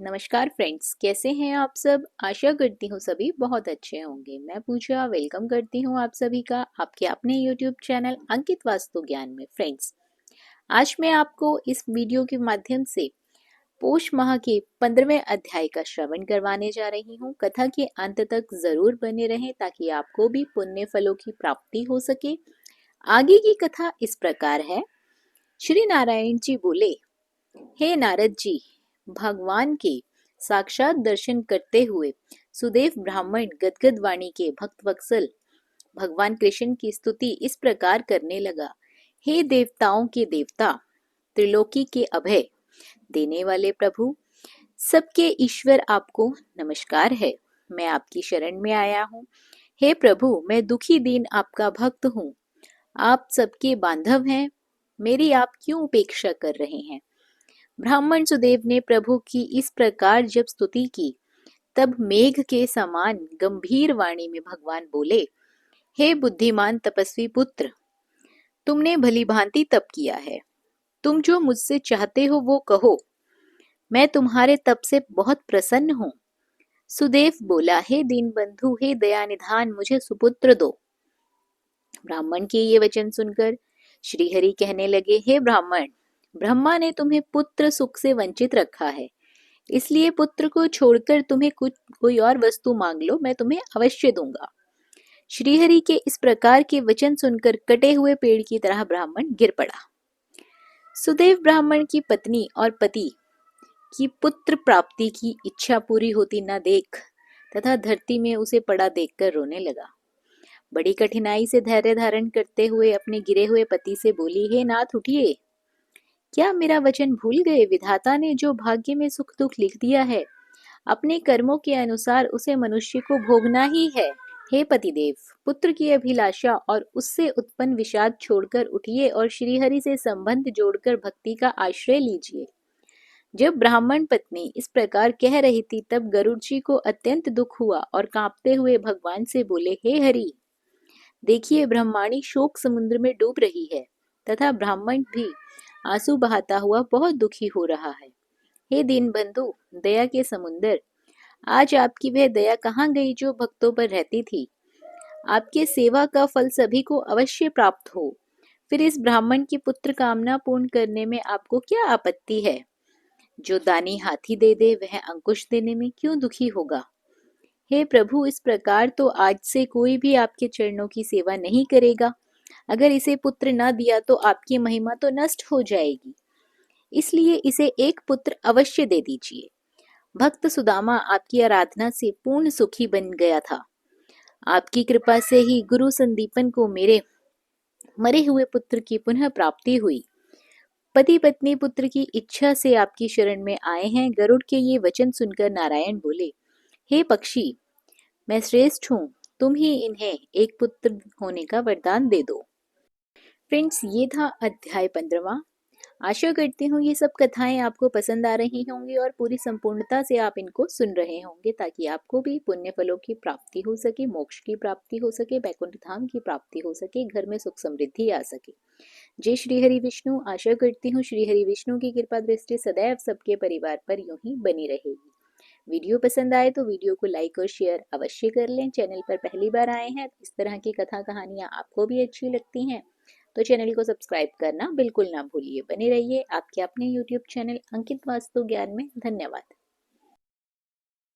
नमस्कार फ्रेंड्स, कैसे हैं आप सब। आशा करती हूँ सभी बहुत अच्छे होंगे। मैं पूजा वेलकम करती हूँ आप सभी का आपके अपने यूट्यूब चैनल अंकित वास्तु ज्ञान में। फ्रेंड्स, आज मैं आपको इस वीडियो के माध्यम से पोष माह के 15वें अध्याय का श्रवण करवाने जा रही हूँ। कथा के अंत तक जरूर बने रहें ताकि आपको भी पुण्य फलों की प्राप्ति हो सके। आगे की कथा इस प्रकार है। श्री नारायण जी बोले, हे नारद जी, भगवान के साक्षात दर्शन करते हुए सुदेव ब्राह्मण गदगद वाणी के भक्त वत्सल भगवान कृष्ण की स्तुति इस प्रकार करने लगा। हे देवताओं के देवता, त्रिलोकी के अभय देने वाले प्रभु, सबके ईश्वर, आपको नमस्कार है। मैं आपकी शरण में आया हूँ। हे प्रभु, मैं दुखी दीन आपका भक्त हूँ। आप सबके बांधव हैं, मेरी आप क्यों उपेक्षा कर रहे हैं। ब्राह्मण सुदेव ने प्रभु की इस प्रकार जब स्तुति की, तब मेघ के समान गंभीर वाणी में भगवान बोले, हे बुद्धिमान तपस्वी पुत्र, तुमने भली भांति तप किया है। तुम जो मुझसे चाहते हो वो कहो, मैं तुम्हारे तप से बहुत प्रसन्न हूँ। सुदेव बोला, हे दीन बंधु, हे दया निधान, मुझे सुपुत्र दो। ब्राह्मण के ये वचन सुनकर श्रीहरि कहने लगे, हे ब्राह्मण, ब्रह्मा ने तुम्हें पुत्र सुख से वंचित रखा है, इसलिए पुत्र को छोड़कर तुम्हें कोई और वस्तु मांग लो, मैं तुम्हें अवश्य दूंगा। श्रीहरि के इस प्रकार के वचन सुनकर कटे हुए पेड़ की तरह ब्राह्मण गिर पड़ा। सुदेव ब्राह्मण की पत्नी और पति की पुत्र प्राप्ति की इच्छा पूरी होती न देख तथा धरती में उसे पड़ा देखकर रोने लगा। बड़ी कठिनाई से धैर्य धारण करते हुए अपने गिरे हुए पति से बोली, हे नाथ उठिए, क्या मेरा वचन भूल गए। विधाता ने जो भाग्य में सुख दुख लिख दिया है, अपने कर्मों के अनुसार उसे मनुष्य को भोगना ही है। हे पतिदेव, पुत्र की अभिलाषा और उससे उत्पन्न विषाद छोड़कर उठिए और श्रीहरि से संबंध जोड़कर भक्ति का आश्रय लीजिए। जब ब्राह्मण पत्नी इस प्रकार कह रही थी, तब गरुड़ जी को अत्यंत दुख हुआ और कांपते हुए भगवान से बोले, हे हरि, देखिए ब्रह्माणी शोक समुद्र में डूब रही है तथा ब्राह्मण भी आंसू बहाता हुआ बहुत दुखी हो रहा है। हे दीन बंधु, दया के समुंदर, आज आपकी वह दया कहाँ गई जो भक्तों पर रहती थी। आपके सेवा का फल सभी को अवश्य प्राप्त हो, फिर इस ब्राह्मण की पुत्र कामना पूर्ण करने में आपको क्या आपत्ति है। जो दानी हाथी दे दे, वह अंकुश देने में क्यों दुखी होगा। हे प्रभु, इस प्रकार तो आज से कोई भी आपके चरणों की सेवा नहीं करेगा। अगर इसे पुत्र न दिया तो आपकी महिमा तो नष्ट हो जाएगी, इसलिए इसे एक पुत्र अवश्य दे दीजिए। भक्त सुदामा आपकी आराधना से पूर्ण सुखी बन गया था। आपकी कृपा से ही गुरु संदीपन को मेरे मरे हुए पुत्र की पुनः प्राप्ति हुई। पति पत्नी पुत्र की इच्छा से आपकी शरण में आए हैं। गरुड़ के ये वचन सुनकर नारायण बोले, हे पक्षी, मैं श्रेष्ठ हूँ, तुम ही इन्हें एक पुत्र होने का वरदान दे दो। फ्रेंड्स, ये था अध्याय 15वां। आशा करती हूँ ये सब कथाएं आपको पसंद आ रही होंगी और पूरी संपूर्णता से आप इनको सुन रहे होंगे, ताकि आपको भी पुण्य फलों की प्राप्ति हो सके, मोक्ष की प्राप्ति हो सके, वैकुंठ धाम की प्राप्ति हो सके, घर में सुख समृद्धि आ सके। जय श्री हरि विष्णु। आशा करती हूँ श्री हरि विष्णु की कृपा दृष्टि सदैव सबके परिवार पर यूं ही बनी रहेगी। वीडियो पसंद आए तो वीडियो को लाइक और शेयर अवश्य कर लें। चैनल पर पहली बार आए हैं, इस तरह की कथा कहानियां आपको भी अच्छी लगती हैं तो चैनल को सब्सक्राइब करना बिल्कुल ना भूलिए। बने रहिए आपके अपने यूट्यूब चैनल अंकित वास्तु ज्ञान में। धन्यवाद।